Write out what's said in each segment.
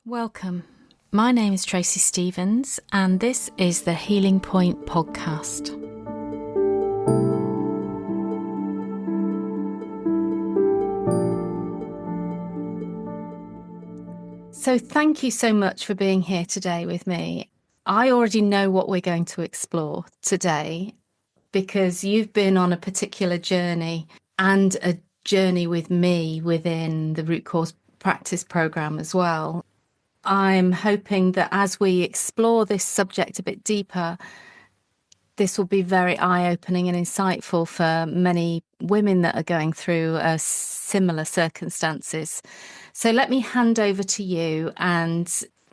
Welcome. My name is Tracy Stevens, and this is the Healing Point podcast. So thank you so much for being here today with me. I already know what we're going to explore today because you've been on a particular journey and a journey with me within the Root Cause Practice program as well. I'm hoping that as we explore this subject a bit deeper, this will be very eye-opening and insightful for many women that are going through similar circumstances. So let me hand over to you and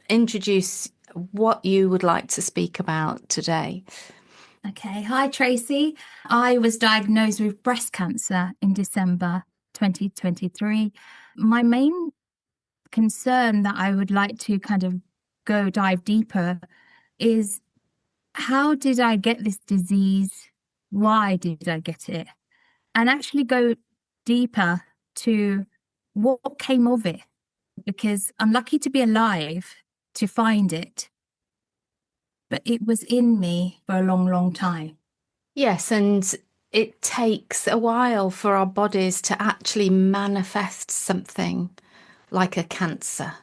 introduce what you would like to speak about today. Okay. Hi, Tracy. I was diagnosed with breast cancer in December 2023. My main concern that I would like to kind of dive deeper is, how did I get this disease? Why did I get it? And actually go deeper to what came of it, because I'm lucky to be alive to find it, but it was in me for a long, long time. Yes, and it takes a while for our bodies to actually manifest something like a cancer.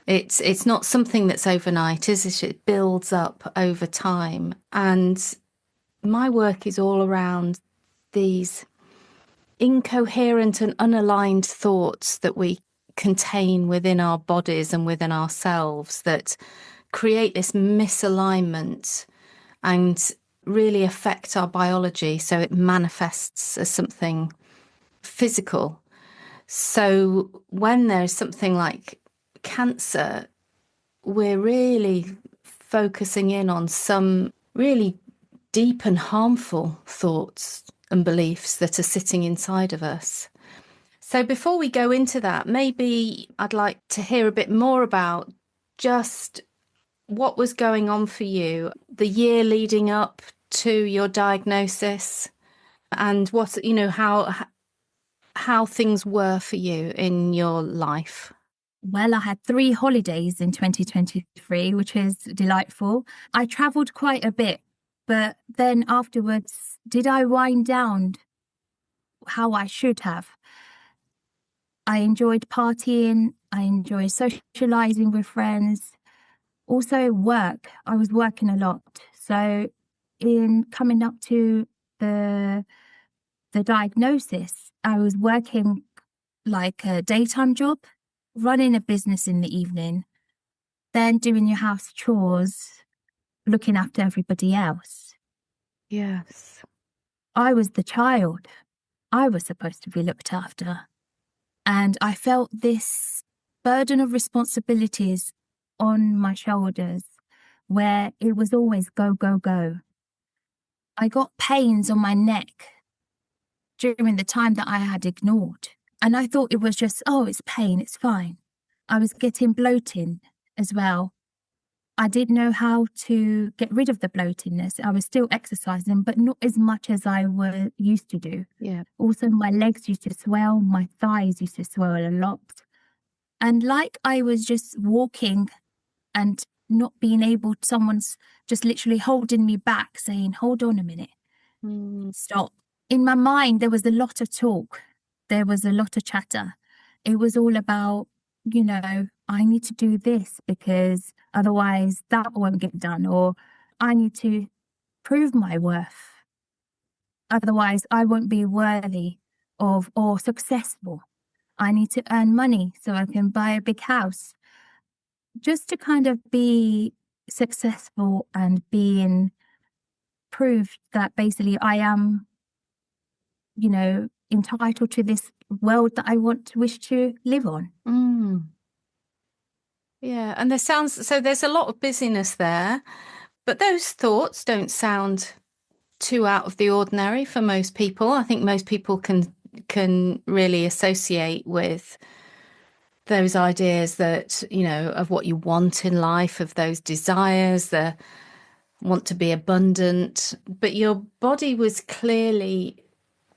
It's not something that's overnight, is it? It builds up over time. And my work is all around these incoherent and unaligned thoughts that we contain within our bodies and within ourselves that create this misalignment and really affect our biology. So it manifests as something physical. So when there's something like cancer, we're really focusing in on some really deep and harmful thoughts and beliefs that are sitting inside of us. So before we go into that, maybe I'd like to hear a bit more about just what was going on for you the year leading up to your diagnosis, and what, how things were for you in your life. Well, I had 3 holidays in 2023, which was delightful. I travelled quite a bit, but then afterwards, did I wind down how I should have? I enjoyed partying. I enjoyed socialising with friends. Also work. I was working a lot. So in coming up to the diagnosis, I was working like a daytime job, running a business in the evening, then doing your house chores, looking after everybody else. Yes. I was the child. I was supposed to be looked after. And I felt this burden of responsibilities on my shoulders, where it was always go, go, go. I got pains on my neck during the time that I had ignored. And I thought it was just, oh, it's pain, it's fine. I was getting bloating as well. I didn't know how to get rid of the bloatiness. I was still exercising, but not as much as I used to do. Yeah. Also, my legs used to swell, my thighs used to swell a lot. And like I was just walking and not being able, someone's just literally holding me back, saying, hold on a minute, stop. In my mind, there was a lot of talk. There was a lot of chatter. It was all about, I need to do this because otherwise that won't get done, or I need to prove my worth. Otherwise I won't be worthy of or successful. I need to earn money so I can buy a big house. Just to kind of be successful and being proved that basically I am, entitled to this world that I wish to live on. Yeah, and there's a lot of busyness there, but those thoughts don't sound too out of the ordinary for most people. I think most people can really associate with those ideas that, of what you want in life, of those desires, the want to be abundant, but your body was clearly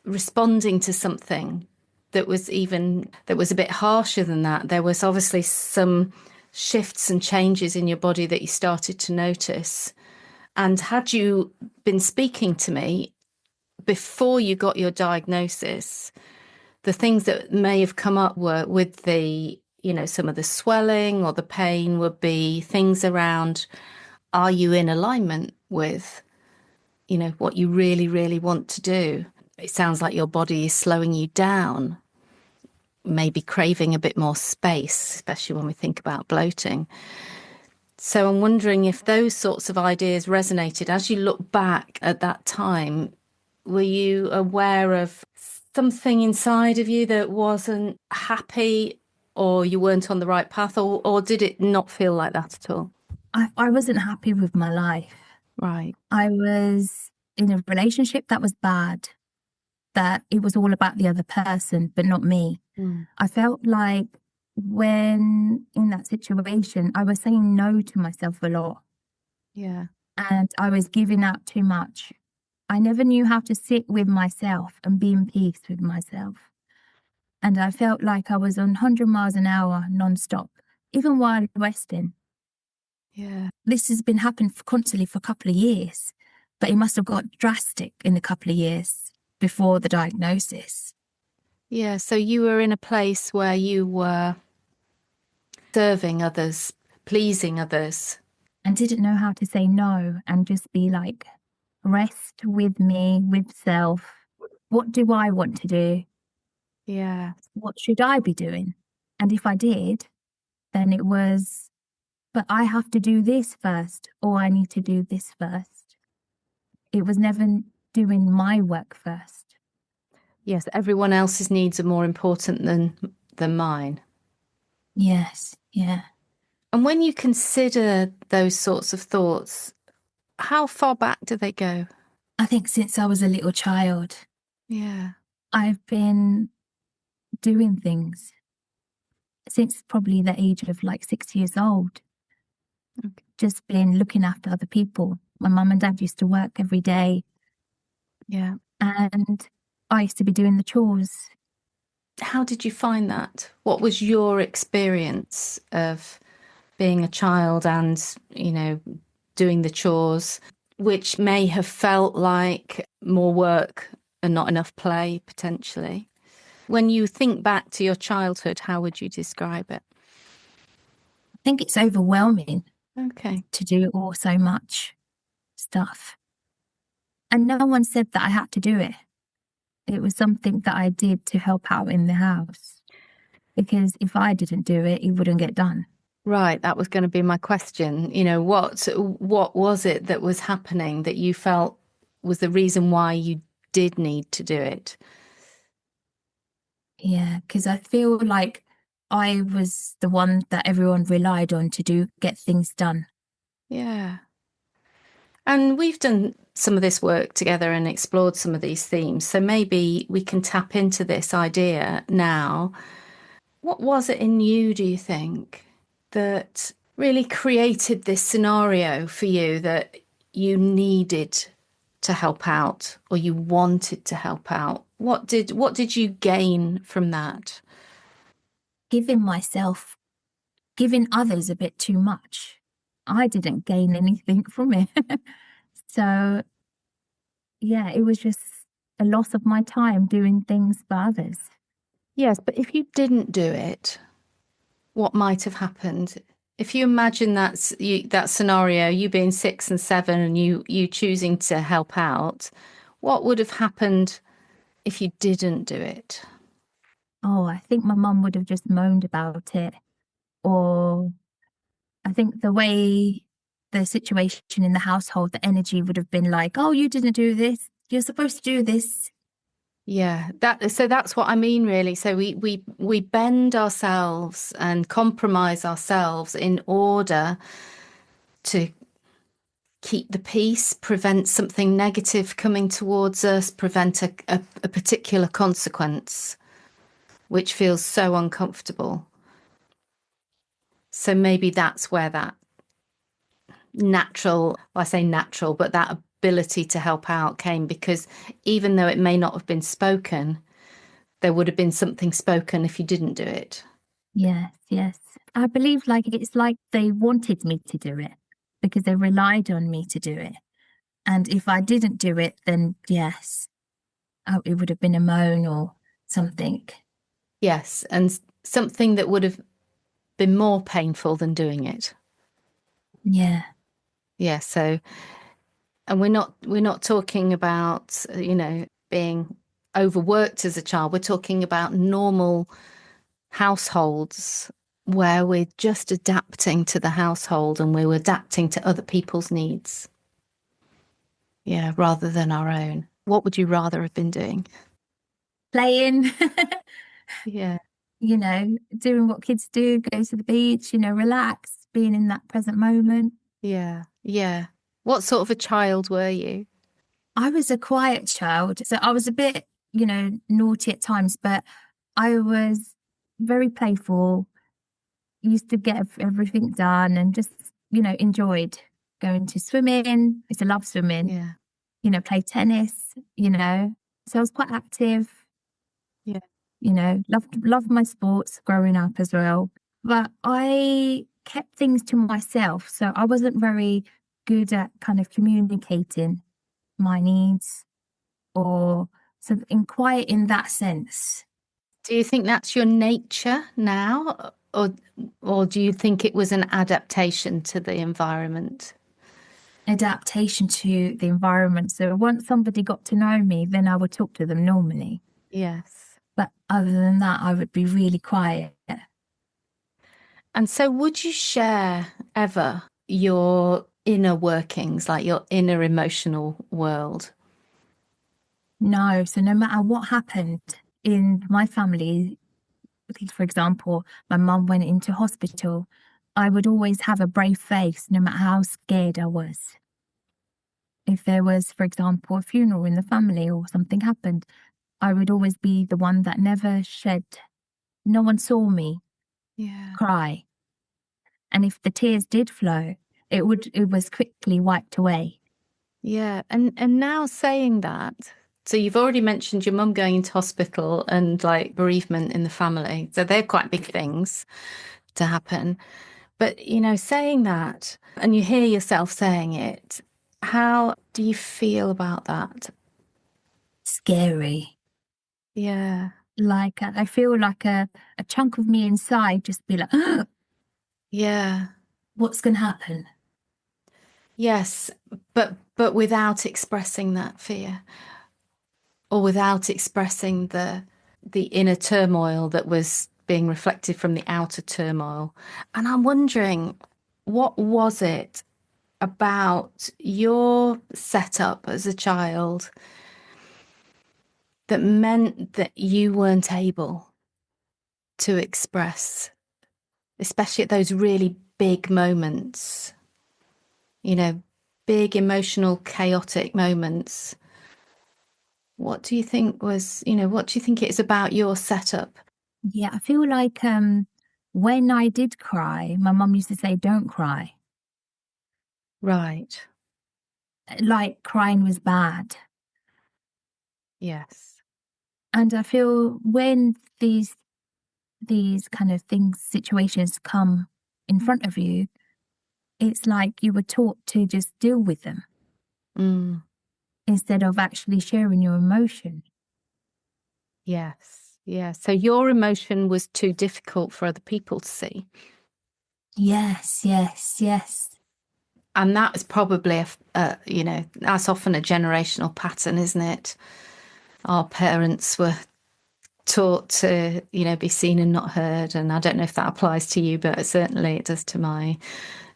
responding to something that was a bit harsher than that. There was obviously some shifts and changes in your body that you started to notice? And had you been speaking to me before you got your diagnosis, the things that may have come up were with some of the swelling or the pain would be things around, are you in alignment with, what you really, really want to do? It sounds like your body is slowing you down, maybe craving a bit more space, especially when we think about bloating. So I'm wondering if those sorts of ideas resonated as you look back at that time. Were you aware of something inside of you that wasn't happy, or you weren't on the right path, or did it not feel like that at all? I wasn't happy with my life. Right. I was in a relationship that was bad, that it was all about the other person, but not me. Mm. I felt like when in that situation, I was saying no to myself a lot Yeah. and I was giving out too much. I never knew how to sit with myself and be in peace with myself. And I felt like I was on 100 miles an hour non-stop, even while resting. Yeah. This has been happening constantly for a couple of years, but it must have got drastic in a couple of years before the diagnosis. Yeah. So you were in a place where you were serving others, pleasing others. And didn't know how to say no and just be like, rest with me, with self. What do I want to do? Yeah. What should I be doing? And if I did, then it was, but I have to do this first, or I need to do this first. It was never doing my work first. Yes. Everyone else's needs are more important than mine. Yes, yeah. And when you consider those sorts of thoughts, how far back do they go? I think since I was a little child, Yeah. I've been doing things since probably the age of like 6 years old. Okay. Just been looking after other people. My mum and dad used to work every day, Yeah. and I used to be doing the chores. How did you find that? What was your experience of being a child and, doing the chores, which may have felt like more work and not enough play potentially? When you think back to your childhood, how would you describe it? I think it's overwhelming Okay. to do all so much stuff. And no one said that I had to do it. It was something that I did to help out in the house. Because if I didn't do it, it wouldn't get done. Right, that was going to be my question. What was it that was happening that you felt was the reason why you did need to do it? Yeah, because I feel like I was the one that everyone relied on to get things done. Yeah. And we've done some of this work together and explored some of these themes. So maybe we can tap into this idea now. What was it in you, do you think, that really created this scenario for you that you needed to help out or you wanted to help out? What did you gain from that? Giving others a bit too much. I didn't gain anything from it. So, yeah, it was just a loss of my time doing things for others. Yes, but if you didn't do it, what might have happened? If you imagine that scenario, you being 6 and 7 and you choosing to help out, what would have happened if you didn't do it? Oh, I think my mum would have just moaned about it. Or I think the situation in the household, the energy would have been like, oh, you didn't do this. You're supposed to do this. Yeah, that's what I mean, really. So we bend ourselves and compromise ourselves in order to keep the peace, prevent something negative coming towards us, prevent a particular consequence, which feels so uncomfortable. So maybe that's where that natural, well, I say natural, but that ability to help out came, because even though it may not have been spoken, there would have been something spoken if you didn't do it. Yes, yes. I believe like it's like they wanted me to do it because they relied on me to do it. And if I didn't do it, then yes, oh, it would have been a moan or something. Yes, and something that would have been more painful than doing it. Yeah. Yeah, so and we're not talking about, being overworked as a child. We're talking about normal households where we're just adapting to the household and we're adapting to other people's needs. Yeah, rather than our own. What would you rather have been doing? Playing, Yeah, doing what kids do, go to the beach, relax, being in that present moment. yeah, yeah. What sort of a child were you? I was a quiet child, so I was a bit, naughty at times, but I was very playful, used to get everything done and just, enjoyed going to swimming. I used to love swimming, Yeah, play tennis, So I was quite active, yeah, loved my sports growing up as well. But I kept things to myself. So I wasn't very good at kind of communicating my needs or something quiet in that sense. Do you think that's your nature now, or do you think it was an adaptation to the environment? Adaptation to the environment. So once somebody got to know me, then I would talk to them normally. Yes. But other than that, I would be really quiet. And so would you share ever your inner workings, like your inner emotional world? No. So no matter what happened in my family, for example, my mum went into hospital, I would always have a brave face, no matter how scared I was. If there was, for example, a funeral in the family or something happened, I would always be the one that never shed. No one saw me Yeah. cry. And if the tears did flow, it was quickly wiped away. Yeah. And now saying that, so you've already mentioned your mum going into hospital and like bereavement in the family. So they're quite big things to happen. But, saying that, and you hear yourself saying it, how do you feel about that? Scary. Yeah. Like I feel like a chunk of me inside just be like, Yeah. what's going to happen? Yes, but without expressing that fear or without expressing the inner turmoil that was being reflected from the outer turmoil. And I'm wondering, what was it about your setup as a child that meant that you weren't able to express, especially at those really big moments, you know, big emotional, chaotic moments? What do you think was, what do you think it is about your setup? Yeah, I feel like when I did cry, my mum used to say, don't cry. Right. Like crying was bad. Yes. And I feel when these kind of things, situations come in front of you, it's like you were taught to just deal with them Mm, instead of actually sharing your emotion. yes. Yeah. So your emotion was too difficult for other people to see. Yes, yes, yes. And that is probably that's often a generational pattern, isn't it? Our parents were taught to, be seen and not heard. And I don't know if that applies to you, but certainly it does to my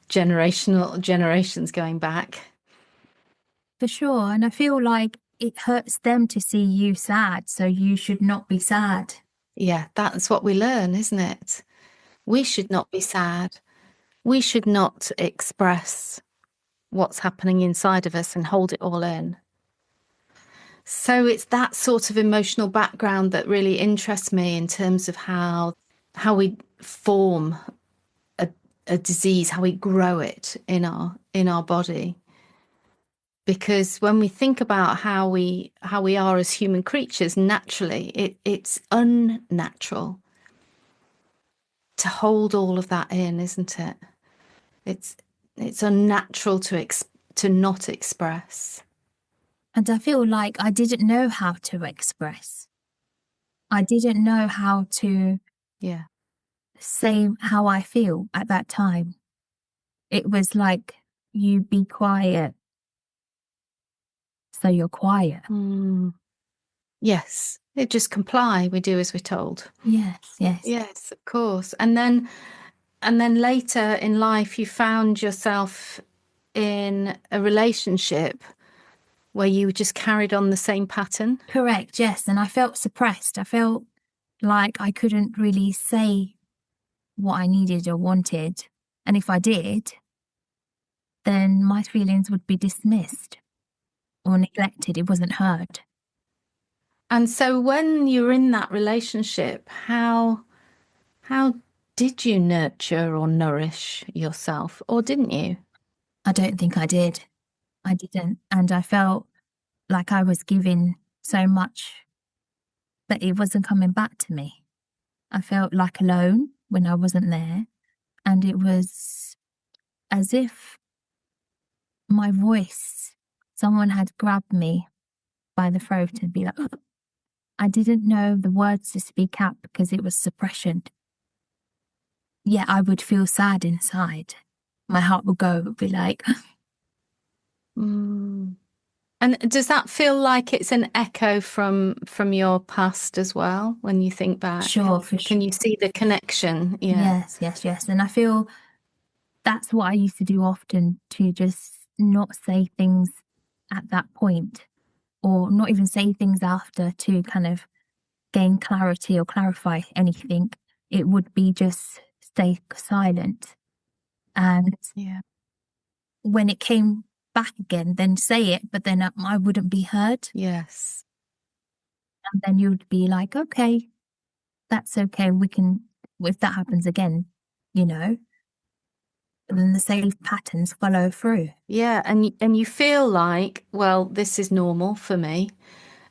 generations going back. For sure. And I feel like it hurts them to see you sad, so you should not be sad. Yeah, that's what we learn, isn't it? We should not be sad. We should not express what's happening inside of us and hold it all in. So it's that sort of emotional background that really interests me in terms of how we form a, a disease, how we grow it in our body. Because when we think about how we are as human creatures, naturally, it's unnatural to hold all of that in, isn't it? It's it's unnatural to not express. And I feel like I didn't know how to express. I didn't know how to Yeah. say how I feel at that time. It was like, you be quiet, so you're quiet. Mm. Yes. It just comply. We do as we're told. Yes, yes. Yes, of course. And then later in life you found yourself in a relationship where you just carried on the same pattern. Correct, yes. And I felt suppressed. I felt like I couldn't really say what I needed or wanted. And if I did, then my feelings would be dismissed or neglected. It wasn't heard. And so when you were in that relationship, how did you nurture or nourish yourself, or didn't you? I don't think I did. I didn't. And I felt like I was giving so much, but it wasn't coming back to me. I felt like alone when I wasn't there. And it was as if my voice, someone had grabbed me by the throat and be like, "Oh." I didn't know the words to speak out because it was suppression. Yeah, I would feel sad inside. My heart would go, would be like, Mm. And does that feel like it's an echo from your past as well when you think back? sure, for Can sure. you see the connection? Yeah. Yes, yes, yes. And I feel that's what I used to do often, to just not say things at that point, or not even say things after to kind of gain clarity or clarify anything. It would be just stay silent. And Yeah. when it came back again, then say it, but then I wouldn't be heard. Yes. And then you'd be like, okay, that's okay. We can, if that happens again, you know, then the same patterns follow through. Yeah, and you feel like, well, this is normal for me,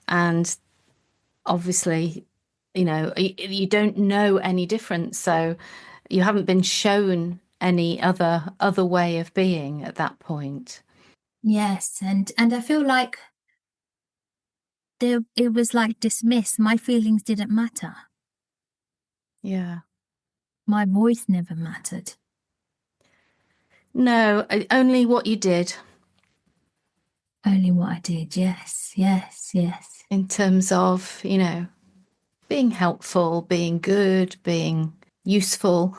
and obviously, you don't know any different, so you haven't been shown any other way of being at that point. Yes. And I feel like it was like dismissed. My feelings didn't matter. Yeah. My voice never mattered. No, only what you did Only what I did. Yes, yes, yes, in terms of, being helpful, being good, being useful.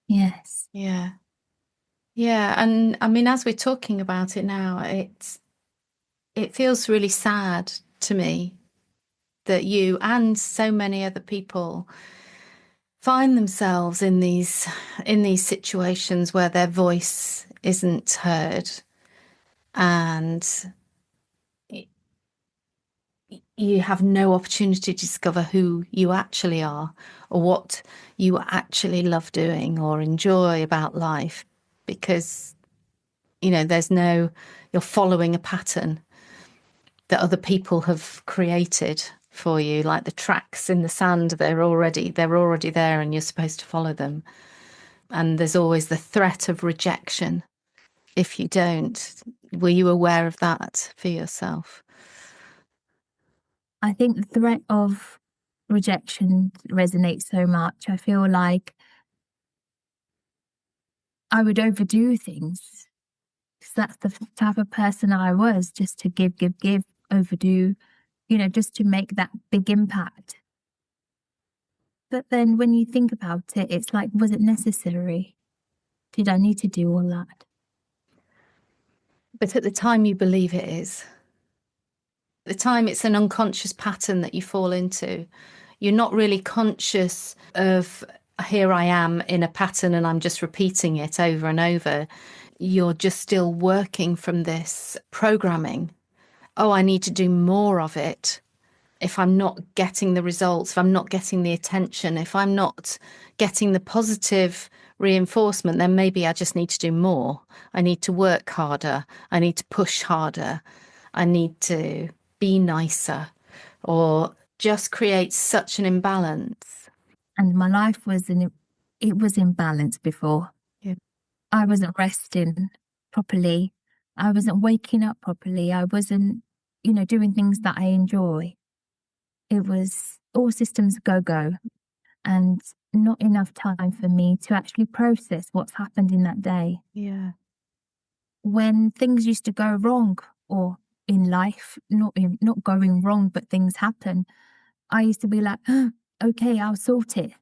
yes. Yeah. Yeah, and I mean, as we're talking about it now, it feels really sad to me that you and so many other people find themselves in these situations where their voice isn't heard, and you have no opportunity to discover who you actually are or what you actually love doing or enjoy about life, because you're following a pattern that other people have created for you, like the tracks in the sand. They're already there, and you're supposed to follow them. And there's always the threat of rejection if you don't. Were you aware of that for yourself? I think the threat of rejection resonates so much. I feel like I would overdo things, because that's the type of person I was, just to give, overdo, just to make that big impact. But then when you think about it, it's like, was it necessary? Did I need to do all that? But at the time, you believe it is. At the time, it's an unconscious pattern that you fall into. You're not really conscious of, here I am in a pattern and I'm just repeating it over and over. You're just still working from this programming. Oh, I need to do more of it. If I'm not getting the results, if I'm not getting the attention, if I'm not getting the positive reinforcement, then maybe I just need to do more. I need to work harder. I need to push harder. I need to be nicer, or just create such an imbalance. and my life was it was imbalanced before. Yeah. I wasn't resting properly. I wasn't waking up properly. I wasn't, doing things that I enjoy. It was all systems go, and not enough time for me to actually process what's happened in that day. Yeah. When things used to go wrong, or in life, not going wrong, but things happen, I used to be like, okay, I'll sort it.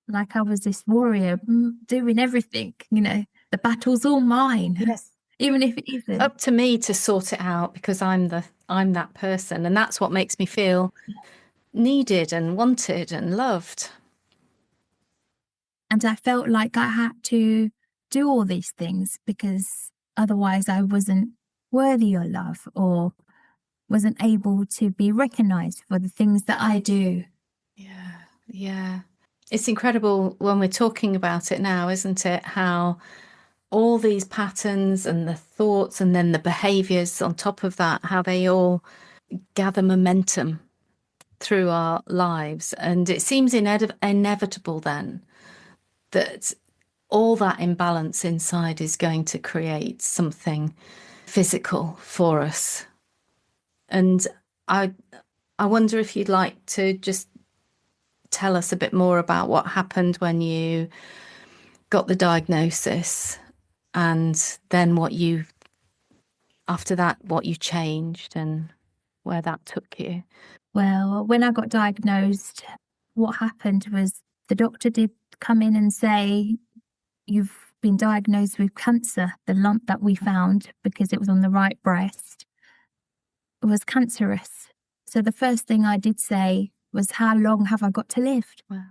Like I was this warrior doing everything, the battle's all mine, Yes. even if it isn't. Up to me to sort it out because I'm that person, and that's what makes me feel needed and wanted and loved. And I felt like I had to do all these things because otherwise I wasn't worthy of love or wasn't able to be recognized for the things that I do. Yeah. Yeah. It's incredible when we're talking about it now, isn't it? How all these patterns and the thoughts and then the behaviors on top of that, how they all gather momentum through our lives. And it seems inevitable then that all that imbalance inside is going to create something physical for us. And I I wonder if you'd like to just tell us a bit more about what happened when you got the diagnosis and then after that, what you changed and where that took you. Well, when I got diagnosed, what happened was the doctor did come in and say, you've been diagnosed with cancer. The lump that we found, because it was on the right breast, was cancerous. So the first thing I did say was, how long have I got to live? Wow.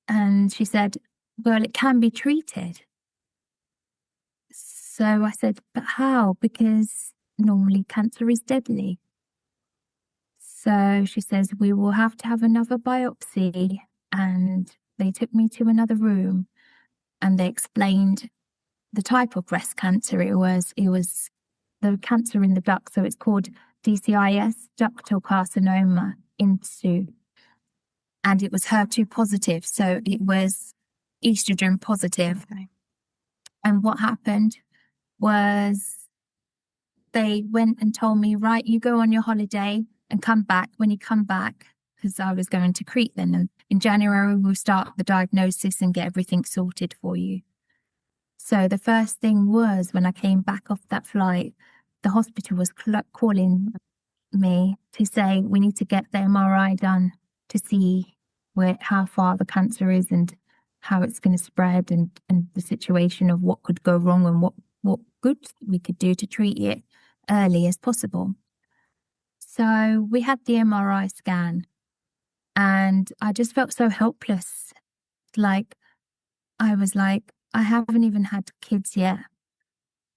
And she said, well, it can be treated. So I said, but how? Because normally cancer is deadly. So she says, we will have to have another biopsy. And they took me to another room and they explained the type of breast cancer it was. It was the cancer in the duct. So it's called DCIS, ductal carcinoma in situ. And it was HER2 positive. So it was estrogen positive. Okay. And what happened was they went and told me, right, you go on your holiday and come back. When you come back, because I was going to Crete then, and in January, we'll start the diagnosis and get everything sorted for you. So the first thing was when I came back off that flight, the hospital was calling me to say, we need to get the MRI done to see how far the cancer is and how it's going to spread and the situation of what could go wrong and what good we could do to treat it early as possible. So we had the MRI scan and I just felt so helpless. Like, I was like, I haven't even had kids yet.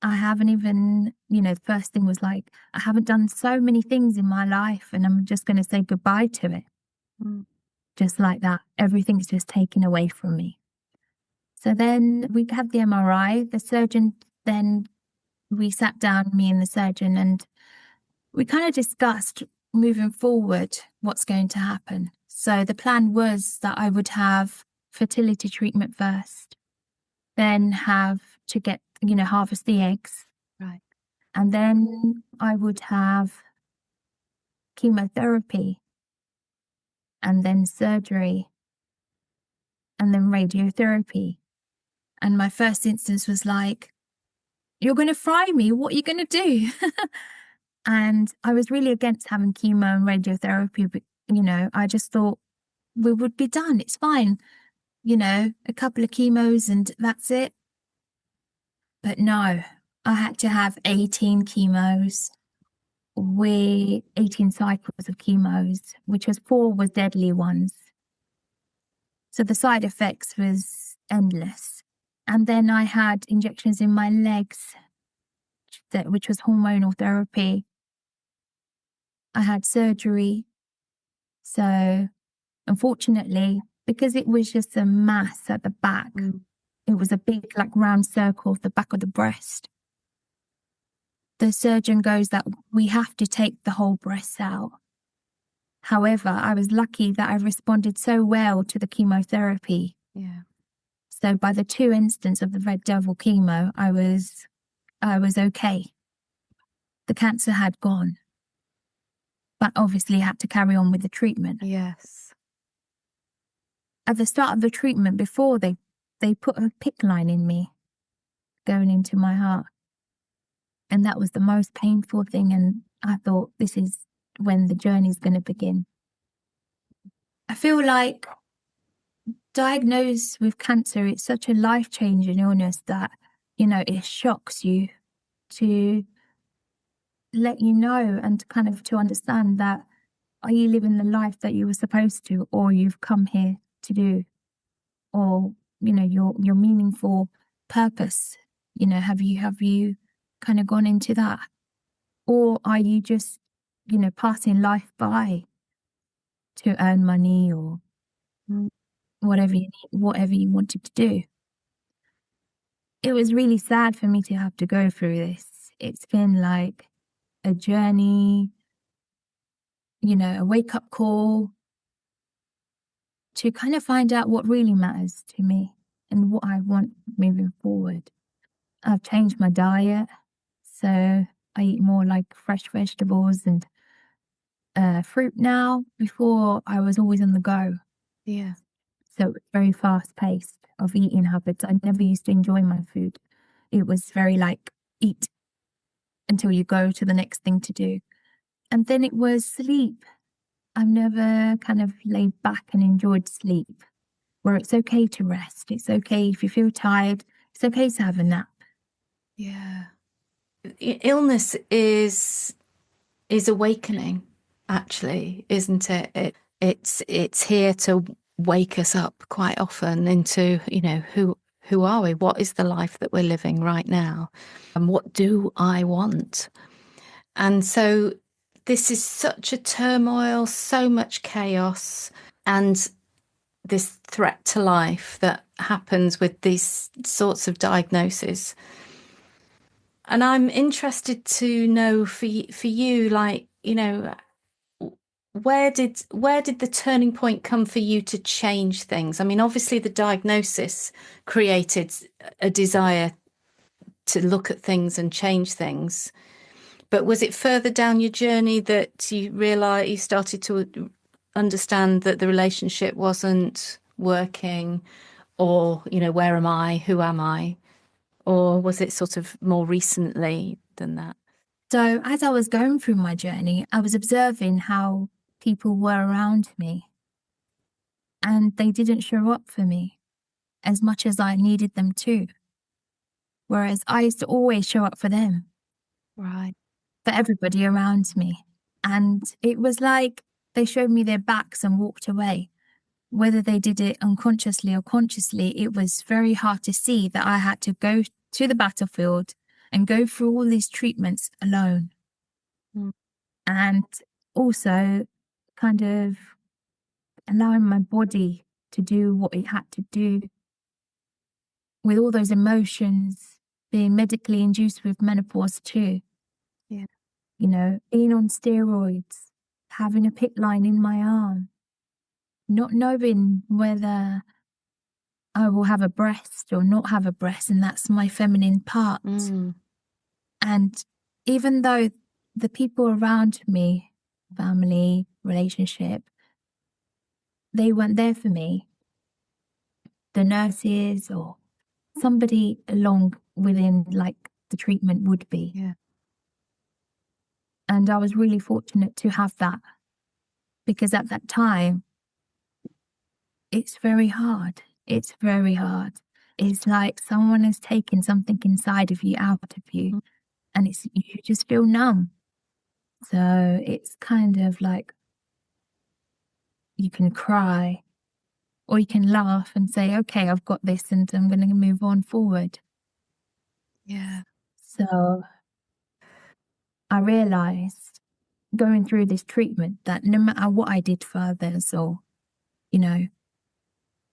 I haven't even, the first thing was like, I haven't done so many things in my life and I'm just going to say goodbye to it. Mm. Just like that. Everything's just taken away from me. So then we had the MRI. The surgeon, then we sat down, me and the surgeon, and we kind of discussed moving forward what's going to happen. So the plan was that I would have fertility treatment first, then have to get, harvest the eggs. Right. And then I would have chemotherapy and then surgery and then radiotherapy. And my first instance was like, you're going to fry me. What are you going to do? And I was really against having chemo and radiotherapy. But, I just thought we would be done. It's fine. A couple of chemos and that's it. But no, I had to have 18 chemos. 18 cycles of chemos, which was 4 was deadly ones. So the side effects was endless. And then I had injections in my legs, which was hormonal therapy. I had surgery. So unfortunately, because it was just a mass at the back, it was a big like round circle of the back of the breast. The surgeon goes that we have to take the whole breast out. However, I was lucky that I responded so well to the chemotherapy. Yeah. So by the 2 instance of the Red Devil chemo, I was okay. The cancer had gone, but obviously had to carry on with the treatment. Yes. At the start of the treatment, before they put a PICC line in me going into my heart. And that was the most painful thing. And I thought, this is when the journey's going to begin. I feel like diagnosed with cancer, it's such a life-changing illness that, it shocks you to let you know and kind of to understand that, are you living the life that you were supposed to, or you've come here to do, or, your meaningful purpose, have you kind of gone into that? Or are you just, passing life by to earn money or Mm. whatever you wanted to do? It was really sad for me to have to go through this. It's been like a journey, a wake-up call to kind of find out what really matters to me and what I want moving forward. I've changed my diet, so I eat more like fresh vegetables and fruit now. Before, I was always on the go. Yeah. So it's very fast paced of eating habits. I never used to enjoy my food. It was very like eat until you go to the next thing to do. And then it was sleep. I've never kind of laid back and enjoyed sleep, where it's okay to rest. It's okay if you feel tired. It's okay to have a nap. Yeah. Illness is awakening, actually, isn't it? It's here to wake us up quite often into, who are we? What is the life that we're living right now? And what do I want? And so this is such a turmoil, so much chaos, and this threat to life that happens with these sorts of diagnoses. And I'm interested to know for you, like, where did the turning point come for you to change things? I mean, obviously the diagnosis created a desire to look at things and change things. But was it further down your journey that you started to understand that the relationship wasn't working, or, where am I? Who am I? Or was it sort of more recently than that? So as I was going through my journey, I was observing how people were around me and they didn't show up for me as much as I needed them to. Whereas I used to always show up for them, Right. for everybody around me. And it was like they showed me their backs and walked away. Whether they did it unconsciously or consciously, it was very hard to see that I had to go to the battlefield and go through all these treatments alone. Mm. And also kind of allowing my body to do what it had to do with all those emotions, being medically induced with menopause too. Yeah. Being on steroids, having a PICC line in my arm, not knowing whether I will have a breast or not have a breast, and that's my feminine part. Mm. And even though the people around me, family, relationship, they weren't there for me, the nurses or somebody along within like the treatment would be. Yeah. And I was really fortunate to have that, because at that time, it's very hard. It's very hard. It's like someone has taken something inside of you out of you, Mm. and you just feel numb. So it's kind of like you can cry or you can laugh and say, okay, I've got this and I'm going to move on forward. Yeah. So I realized going through this treatment that no matter what I did for others, or,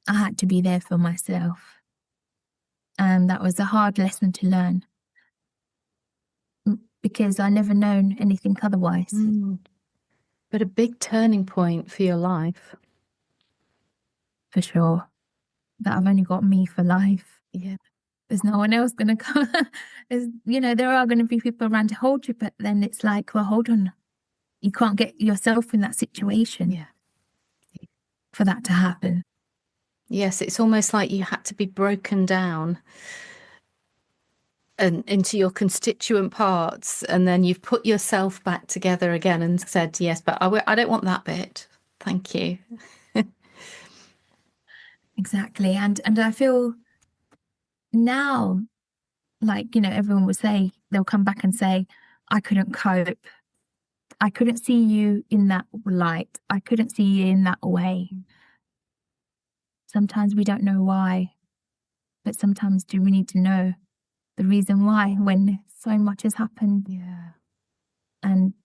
I had to be there for myself. And that was a hard lesson to learn, because I never known anything otherwise. Mm. But a big turning point for your life. for sure. That I've only got me for life. Yeah. There's no one else going to come. There are going to be people around to hold you, but then it's like, well, hold on. You can't get yourself in that situation Yeah. for that to happen. Yes, it's almost like you had to be broken down and into your constituent parts, and then you've put yourself back together again and said, yes, but I don't want that bit. Thank you. Exactly. And I feel now, like, everyone will say, they'll come back and say, I couldn't cope. I couldn't see you in that light. I couldn't see you in that way. Sometimes we don't know why, but sometimes do we need to know the reason why when so much has happened Yeah. and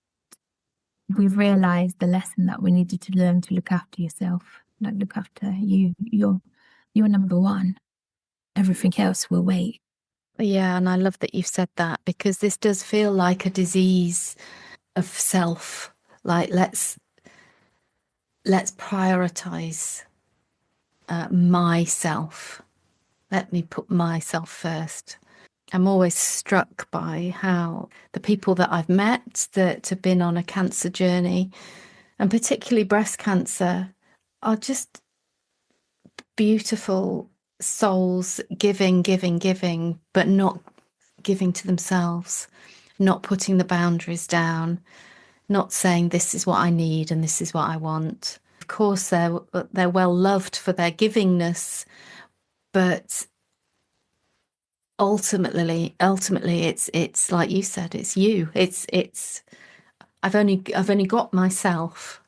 we've realized the lesson that we needed to learn to look after yourself, like look after you. You're number one. Everything else will wait. Yeah, and I love that you've said that, because this does feel like a disease of self. Like let's prioritize myself. Let me put myself first. I'm always struck by how the people that I've met that have been on a cancer journey, and particularly breast cancer, are just beautiful souls, giving, giving, giving, but not giving to themselves, not putting the boundaries down, not saying this is what I need and this is what I want. Of course, they're well loved for their givingness, but ultimately it's like you said, it's you. It's I've only got myself.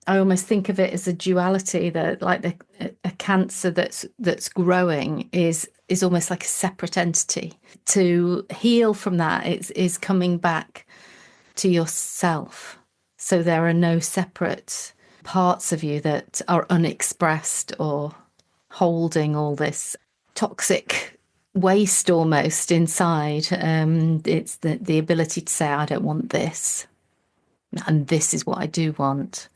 I almost think of it as a duality, that like a cancer that's growing is almost like a separate entity. To heal from that is coming back to yourself. So there are no separate parts of you that are unexpressed or holding all this toxic waste almost inside. It's the ability to say, I don't want this, and this is what I do want.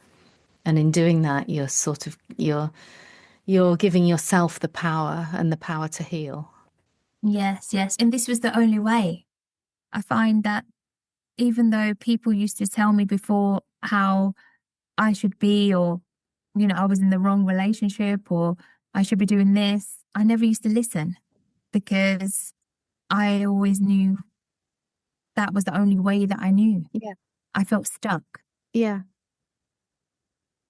And in doing that, you're giving yourself the power and the power to heal. Yes, yes. And this was the only way. I find that even though people used to tell me before how I should be, or, I was in the wrong relationship, or I should be doing this, I never used to listen because I always knew that was the only way that I knew. Yeah. I felt stuck. Yeah.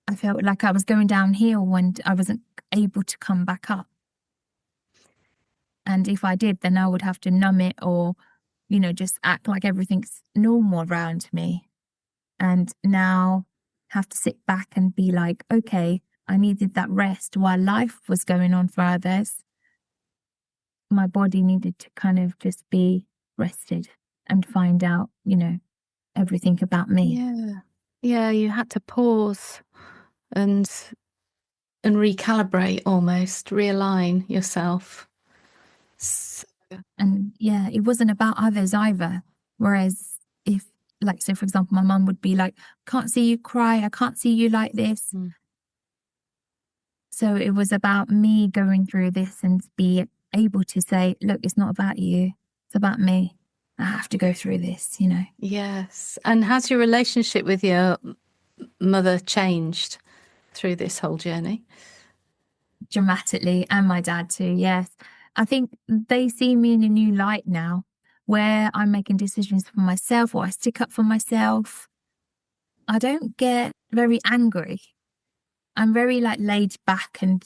I felt like I was going downhill when I wasn't able to come back up. And if I did, then I would have to numb it or, just act like everything's normal around me. And now have to sit back and be like, okay, I needed that rest while life was going on for others. My body needed to kind of just be rested and find out, everything about me. Yeah. Yeah, you had to pause and recalibrate, almost realign yourself. And yeah, it wasn't about others either. Whereas if, like, say, for example, my mum would be like, can't see you cry. I can't see you like this. Mm. So it was about me going through this and be able to say, look, it's not about you. It's about me. I have to go through this, Yes. And has your relationship with your mother changed through this whole journey? dramatically, and my dad too. Yes. I think they see me in a new light now where I'm making decisions for myself or I stick up for myself. I don't get very angry. I'm very like laid back and,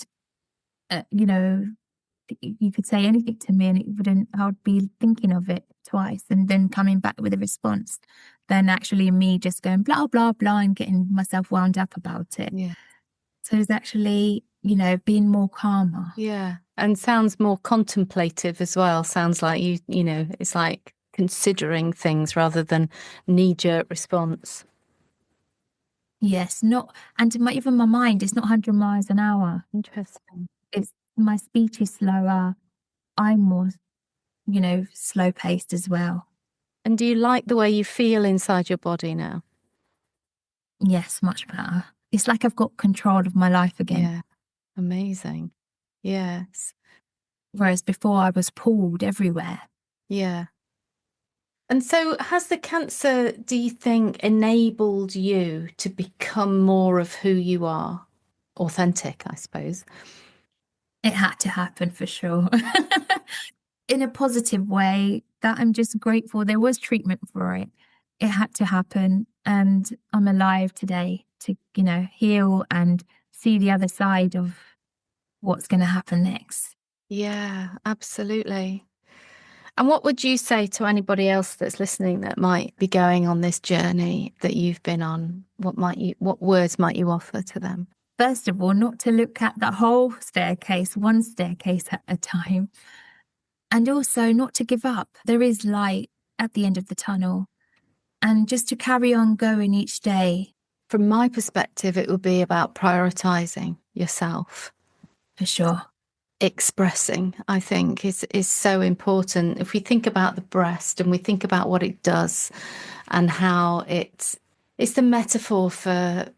you could say anything to me and it wouldn't, I would be thinking of it twice and then coming back with a response than actually me just going blah, blah, blah and getting myself wound up about it. Yeah. So it's actually, being more calmer. Yeah. And sounds more contemplative as well. Sounds like it's like considering things rather than knee-jerk response. Yes, not, and even my mind is not 100 miles an hour. Interesting. It's my speech is slower. I'm more, slow paced as well. And do you like the way you feel inside your body now? Yes, much better. It's like I've got control of my life again. Yeah, amazing. Yes. Whereas before I was pulled everywhere. Yeah. And so, has the cancer, do you think, enabled you to become more of who you are? Authentic, I suppose. It had to happen for sure. In a positive way that I'm just grateful there was treatment for it. It had to happen. And I'm alive today to, heal and see the other side of what's going to happen next. Yeah, absolutely. And what would you say to anybody else that's listening that might be going on this journey that you've been on? What words might you offer to them? First of all, not to look at the whole staircase, one staircase at a time. And also not to give up. There is light at the end of the tunnel. And just to carry on going each day. From my perspective, it would be about prioritizing yourself. For sure. Expressing, I think, is so important. If we think about the breast and we think about what it does and how it's the metaphor for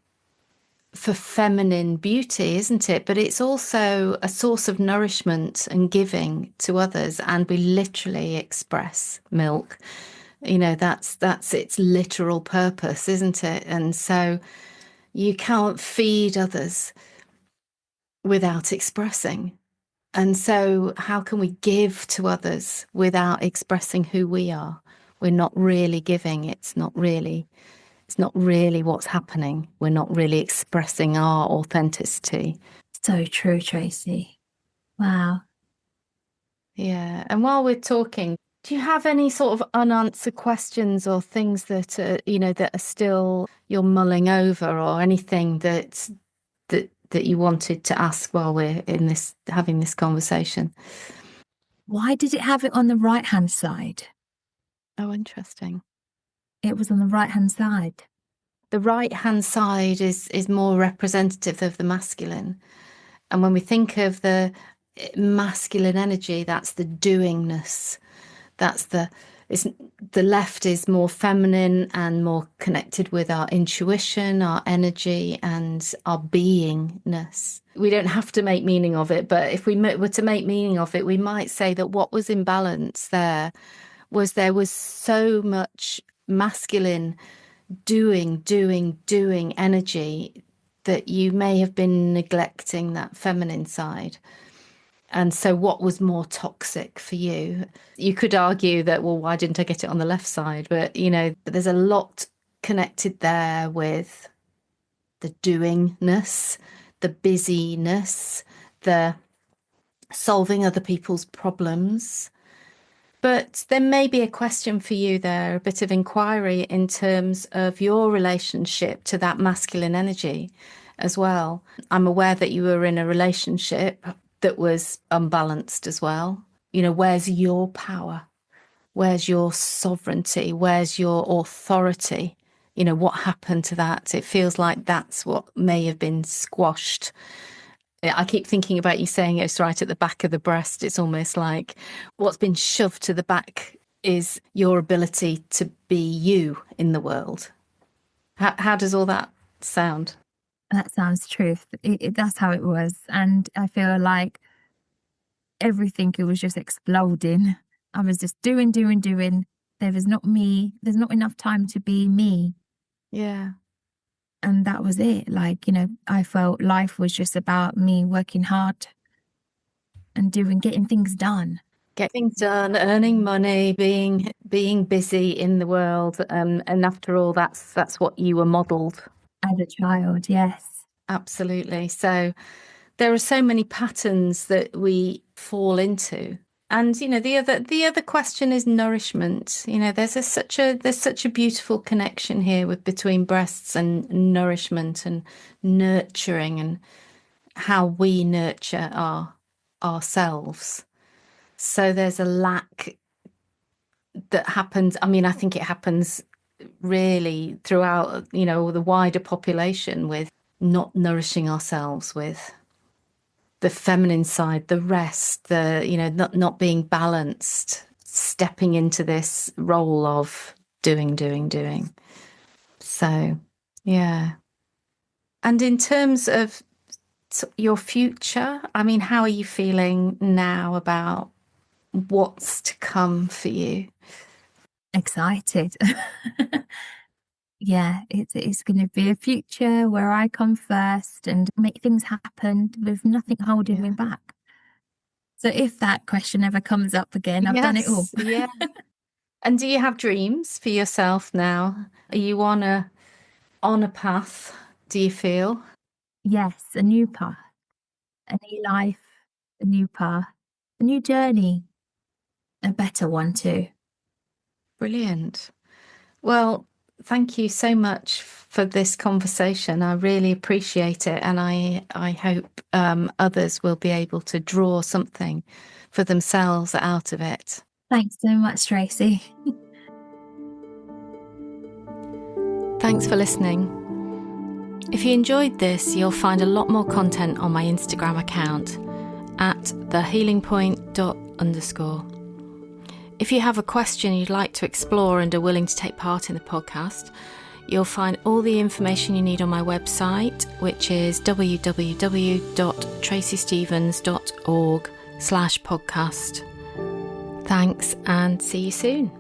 feminine beauty, isn't it? But it's also a source of nourishment and giving to others. And we literally express milk. That's its literal purpose, isn't it? And so you can't feed others without expressing. And so how can we give to others without expressing who we are? We're not really giving. It's not really what's happening. We're not really expressing our authenticity. So true, Tracy. Wow. Yeah. And while we're talking, do you have any sort of unanswered questions or things that are still you're mulling over, or anything that you wanted to ask while we're in this having this conversation? Why did it have it on the right hand side? Oh, interesting. It was on the right hand side. The right hand side is more representative of the masculine. And when we think of the masculine energy, that's the doingness. That's it's the left is more feminine and more connected with our intuition, our energy, and our beingness. We don't have to make meaning of it, but if we were to make meaning of it, we might say that what was in balance there was so much masculine doing energy that you may have been neglecting that feminine side. And so, what was more toxic for you? You could argue that, well, why didn't I get it on the left side? But, there's a lot connected there with the doingness, the busyness, the solving other people's problems. But there may be a question for you there, a bit of inquiry in terms of your relationship to that masculine energy as well. I'm aware that you were in a relationship that was unbalanced as well. Where's your power? Where's your sovereignty? Where's your authority? What happened to that? It feels like that's what may have been squashed. I keep thinking about you saying it's right at the back of the breast. It's almost like what's been shoved to the back is your ability to be you in the world. How does all that sound? That sounds truth. That's how it was. And I feel like everything, it was just exploding. I was just doing, doing, doing. There was not me. There's not enough time to be me. Yeah. And that was it. Like, I felt life was just about me working hard and getting things done. Get things done, earning money, being busy in the world, and after all, that's what you were modelled. As a child, yes. Absolutely. So there are so many patterns that we fall into. And the other question is nourishment. There's such a beautiful connection here between breasts and nourishment and nurturing and how we nurture ourselves. So there's a lack that happens. I mean, I think it happens really throughout, the wider population, with not nourishing ourselves with the feminine side, the rest, not being balanced, stepping into this role of doing. So Yeah. And in terms of your future, I mean, how are you feeling now about what's to come for you? Excited. Yeah, it's going to be a future where I come first and make things happen with nothing holding me Yeah. back. So if that question ever comes up again, I've done it all. Yes. Yeah. And do you have dreams for yourself now? Are you on a path, do you feel? Yes, a new path, a new life, a new path, a new journey, a better one too. Brilliant. Well, thank you so much for this conversation. I really appreciate it, and I hope others will be able to draw something for themselves out of it. Thanks so much, Tracy. Thanks for listening. If you enjoyed this, you'll find a lot more content on my Instagram account at thehealingpoint._. If you have a question you'd like to explore and are willing to take part in the podcast, you'll find all the information you need on my website, which is www.tracystevens.org/podcast. Thanks, and see you soon.